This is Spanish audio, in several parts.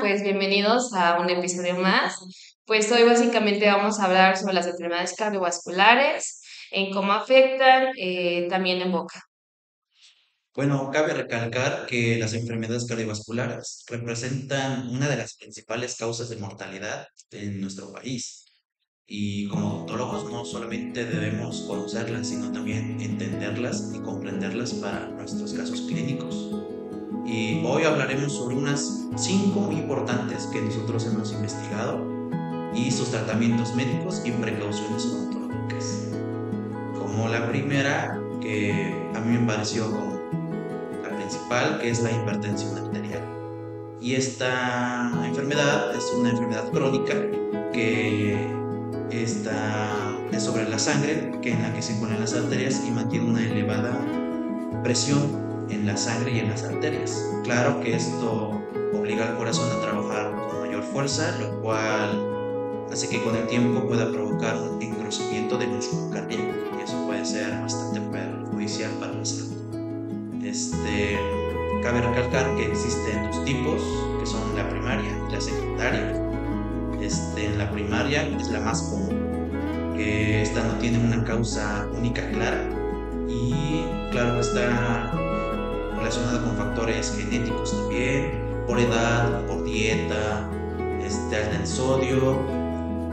Pues bienvenidos a un episodio más. Pues hoy básicamente vamos a hablar sobre las enfermedades cardiovasculares, en cómo afectan, también en boca. Bueno, cabe recalcar que las enfermedades cardiovasculares representan una de las principales causas de mortalidad en nuestro país. Y como odontólogos no solamente debemos conocerlas, sino también entenderlas y comprenderlas para nuestros casos clínicos. Y hoy hablaremos sobre unas 5 muy importantes que nosotros hemos investigado y sus tratamientos médicos y precauciones odontológicas. Como la primera, que a mí me pareció como la principal, que es la hipertensión arterial. Y esta enfermedad es una enfermedad crónica que es sobre la sangre, en la que se encuentran las arterias y mantiene una elevada presión en la sangre y en las arterias. Claro que esto obliga al corazón a trabajar con mayor fuerza, lo cual hace que con el tiempo pueda provocar un engrosamiento del músculo cardíaco, y eso puede ser bastante perjudicial para la salud. Cabe recalcar que existen dos tipos, que son la primaria y la secundaria. En la primaria es la más común, que esta no tiene una causa única clara y claro que está relacionada con factores genéticos también, por edad, por dieta, alta en sodio,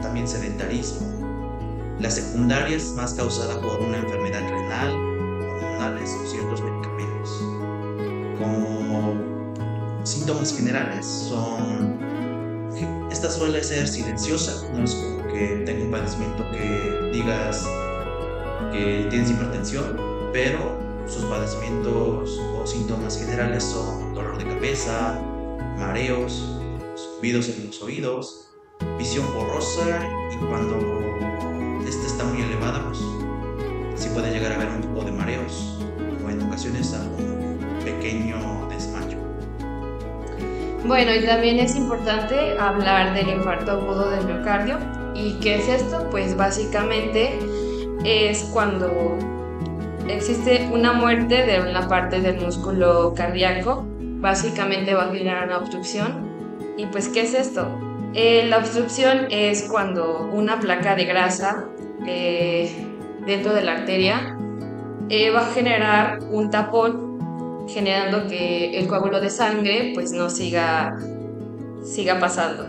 también sedentarismo. La secundaria es más causada por una enfermedad renal, hormonales o ciertos medicamentos. Como síntomas generales esta suele ser silenciosa, no es como que tenga un padecimiento que digas que tienes hipertensión, pero sus padecimientos o síntomas generales son dolor de cabeza, mareos, zumbidos en los oídos, visión borrosa, y cuando esta está muy elevada, pues sí puede llegar a haber un poco de mareos o en ocasiones algún pequeño desmayo. Bueno, y también es importante hablar del infarto agudo del miocardio. ¿Y qué es esto? Pues básicamente es cuando existe una muerte de una parte del músculo cardíaco. Básicamente va a generar una obstrucción. ¿Y pues qué es esto? La obstrucción es cuando una placa de grasa dentro de la arteria va a generar un tapón, generando que el coágulo de sangre pues no siga pasando.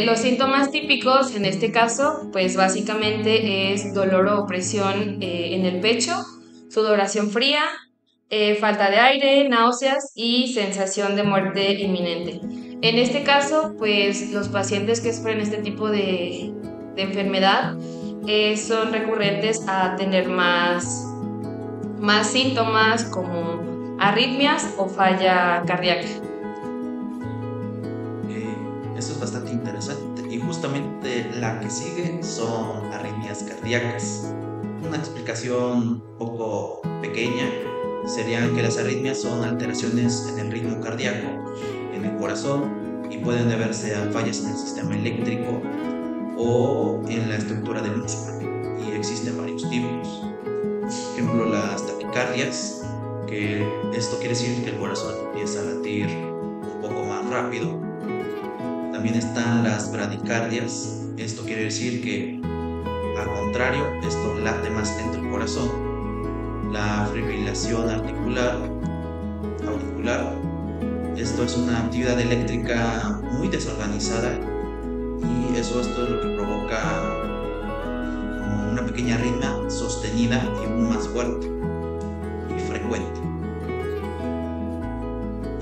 Los síntomas típicos en este caso pues básicamente es dolor o opresión en el pecho, sudoración fría, falta de aire, náuseas y sensación de muerte inminente. En este caso pues los pacientes que sufren este tipo de enfermedad son recurrentes a tener más síntomas como arritmias o falla cardíaca. Esto es bastante interesante, y justamente la que sigue son arritmias cardíacas. Una explicación un poco pequeña sería que las arritmias son alteraciones en el ritmo cardíaco, en el corazón, y pueden deberse a fallas en el sistema eléctrico o en la estructura del músculo, y existen varios tipos. Por ejemplo, las taquicardias, que esto quiere decir que el corazón empieza a latir un poco más rápido. También están las bradicardias, esto quiere decir que al contrario, esto late más lento el corazón. La fibrilación auricular, esto es una actividad eléctrica muy desorganizada, y esto es lo que provoca como una pequeña arritmia sostenida y aún más fuerte y frecuente.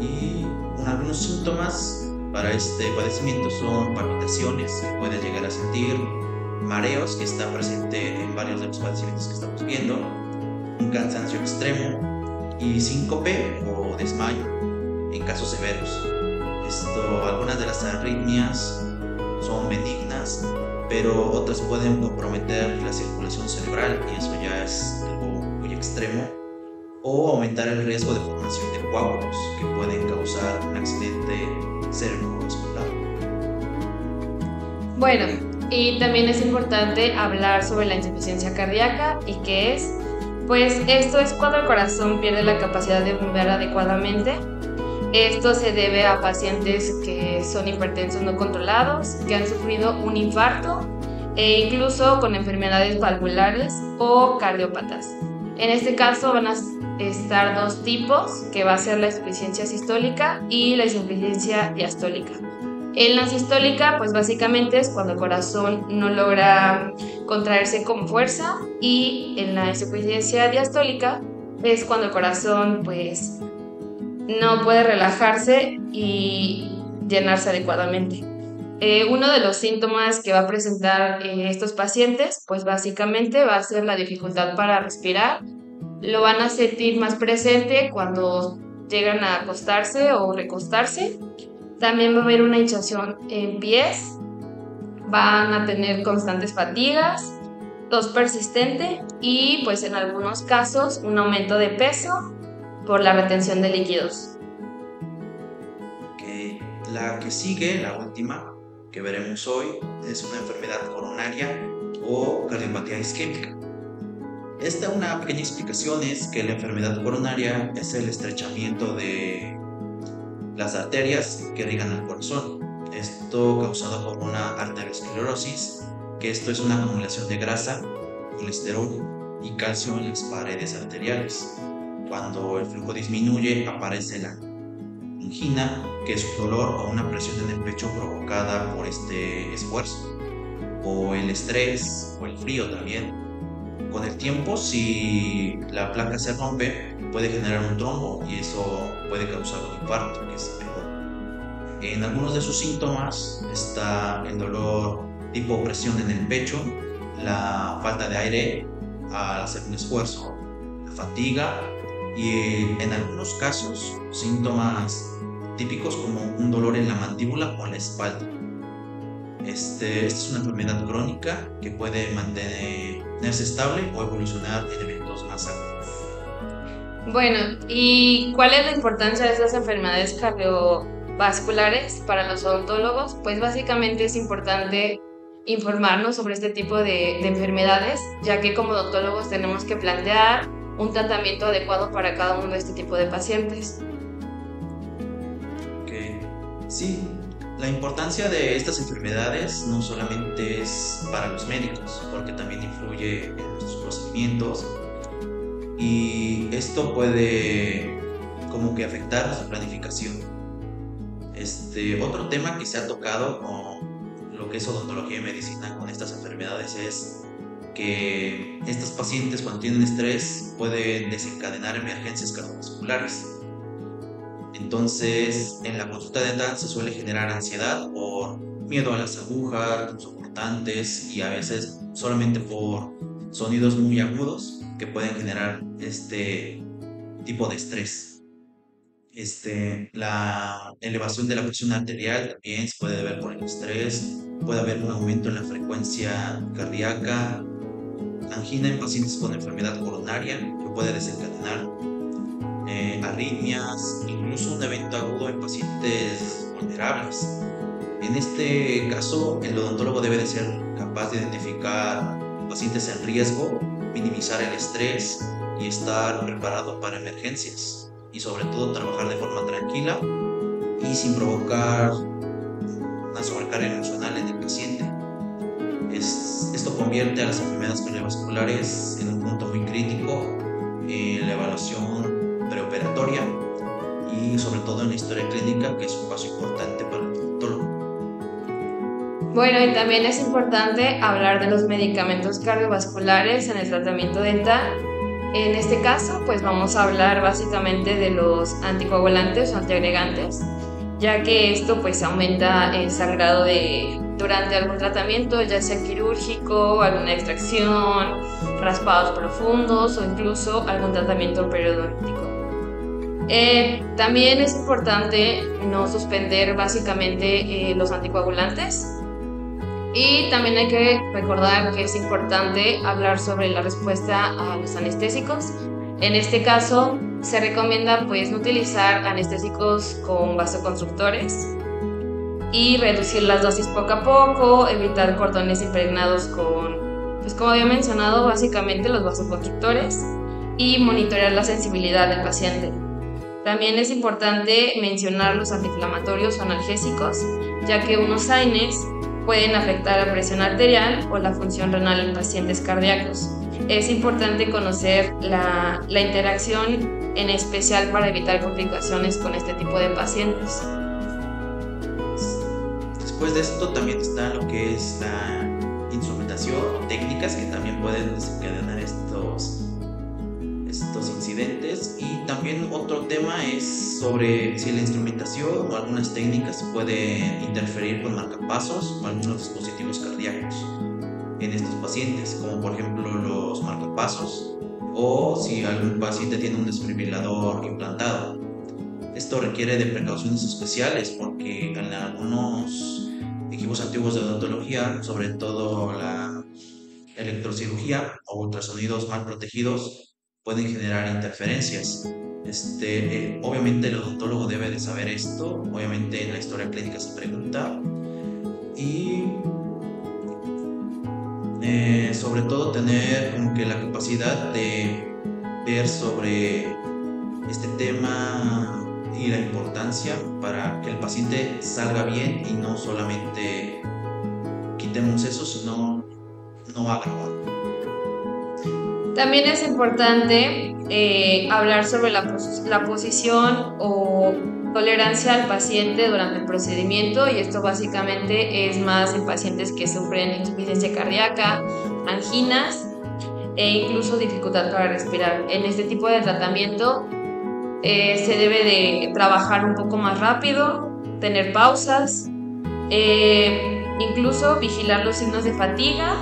Y algunos síntomas para este padecimiento son palpitaciones que puedes llegar a sentir, mareos, que está presente en varios de los padecimientos que estamos viendo, un cansancio extremo y síncope o desmayo en casos severos. Algunas de las arritmias son benignas, pero otras pueden comprometer la circulación cerebral, y eso ya es algo muy extremo, o aumentar el riesgo de formación de coágulos que pueden causar un accidente cerebrovascular. Bueno, y también es importante hablar sobre la insuficiencia cardíaca. ¿Y qué es? Pues esto es cuando el corazón pierde la capacidad de bombear adecuadamente Esto se debe a pacientes que son hipertensos no controlados, que han sufrido un infarto e incluso con enfermedades valvulares o cardiópatas. En este caso van a estar dos tipos, que va a ser la insuficiencia sistólica y la insuficiencia diastólica. En la sistólica, pues básicamente es cuando el corazón no logra contraerse con fuerza, y en la insuficiencia diastólica es cuando el corazón pues no puede relajarse y llenarse adecuadamente. Uno de los síntomas que va a presentar estos pacientes, pues básicamente va a ser la dificultad para respirar. Lo van a sentir más presente cuando llegan a acostarse o recostarse. También va a haber una hinchazón en pies, van a tener constantes fatigas, tos persistente y pues en algunos casos un aumento de peso por la retención de líquidos. Okay. La que sigue, la última que veremos hoy, es una enfermedad coronaria o cardiopatía isquémica. Una pequeña explicación es que la enfermedad coronaria es el estrechamiento de las arterias que irrigan al corazón. Esto causado por una arteriosclerosis, que esto es una acumulación de grasa, colesterol y calcio en las paredes arteriales. Cuando el flujo disminuye, aparece la angina, que es un dolor o una presión en el pecho provocada por este esfuerzo, o el estrés o el frío también. Con el tiempo, si la placa se rompe, puede generar un trombo y eso puede causar un infarto, que es peor. En algunos de sus síntomas está el dolor tipo presión en el pecho, la falta de aire al hacer un esfuerzo, la fatiga y en algunos casos síntomas típicos como un dolor en la mandíbula o la espalda. Esta es una enfermedad crónica que puede mantenerse estable o evolucionar en eventos más agudos. Bueno, ¿y cuál es la importancia de estas enfermedades cardiovasculares para los odontólogos? Pues básicamente es importante informarnos sobre este tipo de enfermedades, ya que como odontólogos tenemos que plantear un tratamiento adecuado para cada uno de este tipo de pacientes. Okay. Sí. La importancia de estas enfermedades no solamente es para los médicos, porque también influye en nuestros procedimientos y esto puede como que afectar su planificación. Otro tema que se ha tocado con lo que es odontología y medicina con estas enfermedades es que estos pacientes cuando tienen estrés pueden desencadenar emergencias cardiovasculares. Entonces, en la consulta dental se suele generar ansiedad por miedo a las agujas punzocortantes y a veces solamente por sonidos muy agudos que pueden generar este tipo de estrés. La elevación de la presión arterial también se puede ver por el estrés, puede haber un aumento en la frecuencia cardíaca, angina en pacientes con enfermedad coronaria que puede desencadenar arritmias, incluso un evento agudo en pacientes vulnerables. En este caso, el odontólogo debe de ser capaz de identificar pacientes en riesgo, minimizar el estrés y estar preparado para emergencias y sobre todo trabajar de forma tranquila y sin provocar una sobrecarga emocional en el paciente. Esto convierte a las enfermedades cardiovasculares en un punto muy crítico en la evaluación preoperatoria y sobre todo en la historia clínica, que es un paso importante para el odontólogo. Bueno, y también es importante hablar de los medicamentos cardiovasculares en el tratamiento dental. En este caso, pues vamos a hablar básicamente de los anticoagulantes o antiagregantes, ya que esto pues aumenta el sangrado durante algún tratamiento, ya sea quirúrgico, alguna extracción, raspados profundos o incluso algún tratamiento periodontístico. También es importante no suspender básicamente los anticoagulantes, y también hay que recordar que es importante hablar sobre la respuesta a los anestésicos. En este caso se recomienda pues no utilizar anestésicos con vasoconstrictores y reducir las dosis poco a poco, evitar cordones impregnados con, pues como había mencionado, básicamente los vasoconstrictores, y monitorear la sensibilidad del paciente. También es importante mencionar los antiinflamatorios o analgésicos, ya que unos AINES pueden afectar la presión arterial o la función renal en pacientes cardíacos. Es importante conocer la interacción, en especial para evitar complicaciones con este tipo de pacientes. Después de esto también está lo que es la instrumentación o técnicas que también pueden desencadenar estos incidentes. Y también otro tema es sobre si la instrumentación o algunas técnicas pueden interferir con marcapasos o algunos dispositivos cardíacos en estos pacientes, como por ejemplo los marcapasos, o si algún paciente tiene un desfibrilador implantado. Esto requiere de precauciones especiales porque en algunos equipos antiguos de odontología, sobre todo la electrocirugía o ultrasonidos mal protegidos, pueden generar interferencias. Obviamente el odontólogo debe de saber esto, obviamente en la historia clínica se pregunta, y sobre todo tener como que la capacidad de ver sobre este tema y la importancia para que el paciente salga bien y no solamente quitemos eso, sino no agravarlo. También es importante hablar sobre la posición o tolerancia al paciente durante el procedimiento, y esto básicamente es más en pacientes que sufren insuficiencia cardíaca, anginas e incluso dificultad para respirar. En este tipo de tratamiento se debe de trabajar un poco más rápido, tener pausas, incluso vigilar los signos de fatiga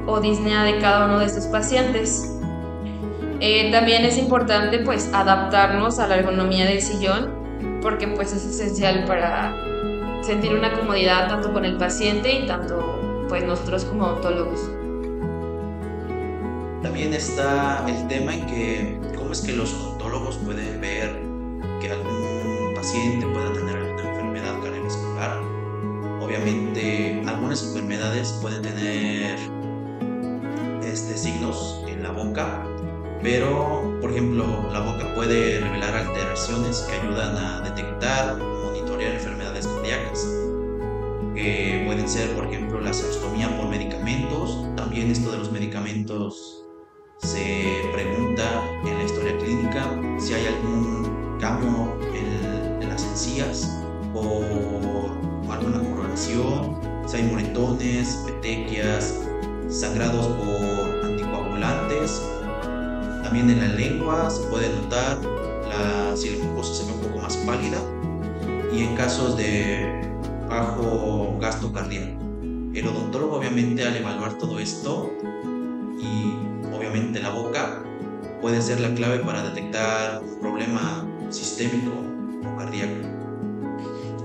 o disnea de cada uno de estos pacientes. También es importante pues adaptarnos a la ergonomía del sillón, porque pues es esencial para sentir una comodidad tanto con el paciente y tanto pues nosotros como odontólogos. También está el tema en que cómo es que los odontólogos pueden ver que algún paciente pueda tener alguna enfermedad cardiovascular. Obviamente algunas enfermedades pueden tener signos en la boca, pero por ejemplo la boca puede revelar alteraciones que ayudan a detectar o monitorear enfermedades cardíacas, que pueden ser por ejemplo la xerostomía por medicamentos. También esto de los medicamentos se pregunta en la historia clínica si hay algún cambio en las encías o alguna coloración, si hay moretones, petequias, sangrados por anticoagulantes. También en la lengua se puede notar si la mucosa se ve un poco más pálida, y en casos de bajo gasto cardíaco. El odontólogo obviamente al evaluar todo esto, y obviamente la boca puede ser la clave para detectar un problema sistémico o cardíaco.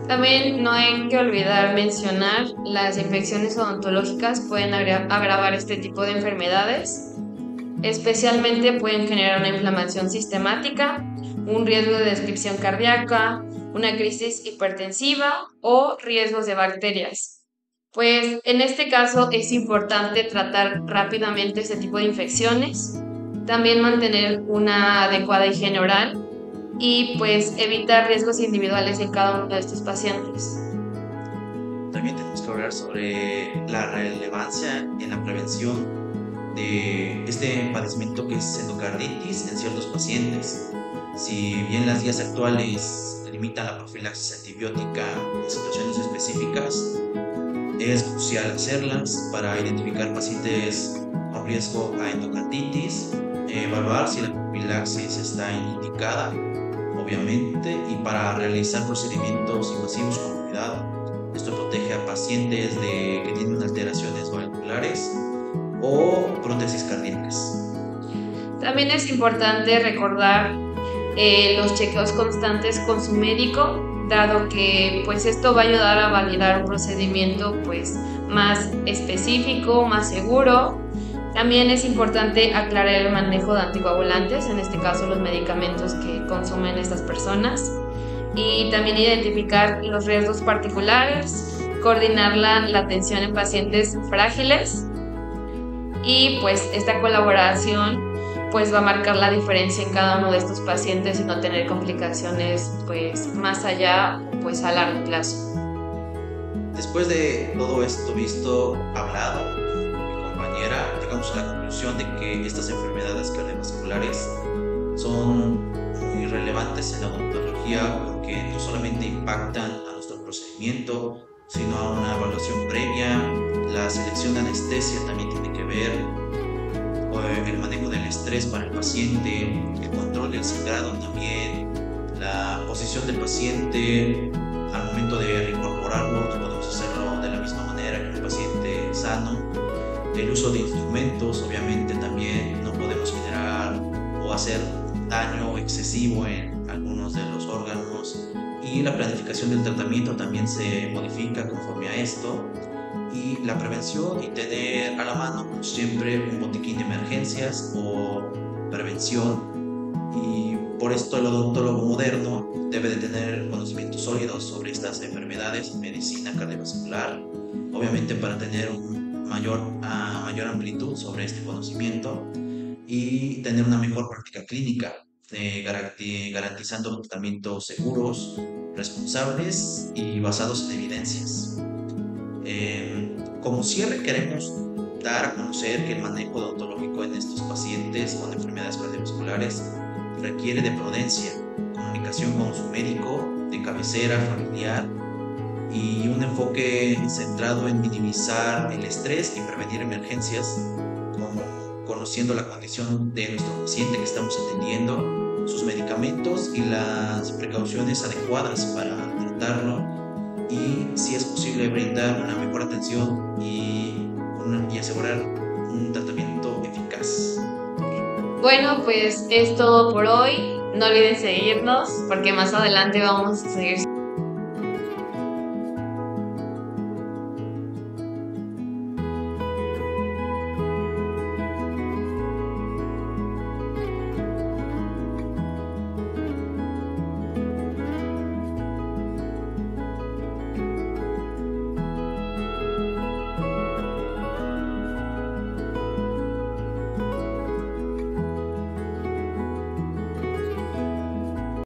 También no hay que olvidar mencionar las infecciones odontológicas pueden agravar este tipo de enfermedades. Especialmente pueden generar una inflamación sistemática, un riesgo de descripción cardíaca, una crisis hipertensiva o riesgos de bacterias. Pues en este caso es importante tratar rápidamente este tipo de infecciones, también mantener una adecuada higiene oral y pues evitar riesgos individuales en cada uno de estos pacientes. También tenemos que hablar sobre la relevancia en la prevención de este padecimiento que es endocarditis en ciertos pacientes. Si bien las guías actuales limitan la profilaxis antibiótica en situaciones específicas, es crucial hacerlas para identificar pacientes con riesgo a endocarditis, evaluar si la profilaxis está indicada, obviamente, y para realizar procedimientos invasivos con cuidado. Esto protege a pacientes que tienen alteraciones valvulares o prótesis cardíacas. También es importante recordar los chequeos constantes con su médico, dado que pues esto va a ayudar a validar un procedimiento pues más específico, más seguro. También es importante aclarar el manejo de anticoagulantes, en este caso los medicamentos que consumen estas personas, y también identificar los riesgos particulares, coordinar la atención en pacientes frágiles, y pues esta colaboración pues va a marcar la diferencia en cada uno de estos pacientes y no tener complicaciones pues más allá, pues a largo plazo. Después de todo esto visto, hablado, mi compañera, llegamos a la conclusión de que estas enfermedades cardiovasculares son muy relevantes en la odontología porque no solamente impactan a nuestro procedimiento, sino a una evaluación previa. La selección de anestesia también tiene que ver, el manejo del estrés para el paciente, el control del sangrado también, la posición del paciente al momento de incorporarlo, podemos hacerlo de la misma manera que un paciente sano. El uso de instrumentos, obviamente también no podemos generar o hacer daño excesivo en algunos de los órganos, y la planificación del tratamiento también se modifica conforme a esto, y la prevención y tener a la mano siempre un botiquín de emergencias o prevención. Y por esto el odontólogo moderno debe de tener conocimientos sólidos sobre estas enfermedades en medicina cardiovascular, obviamente para tener mayor amplitud sobre este conocimiento y tener una mejor práctica clínica, garantizando tratamientos seguros, responsables y basados en evidencias. Como cierre queremos dar a conocer que el manejo odontológico en estos pacientes con enfermedades cardiovasculares requiere de prudencia, comunicación con su médico de cabecera, familiar, y un enfoque centrado en minimizar el estrés y prevenir emergencias, como conociendo la condición de nuestro paciente que estamos atendiendo, sus medicamentos y las precauciones adecuadas para tratarlo, y si es posible brindar una mejor atención y asegurar un tratamiento eficaz. Bueno, pues es todo por hoy. No olviden seguirnos porque más adelante vamos a seguir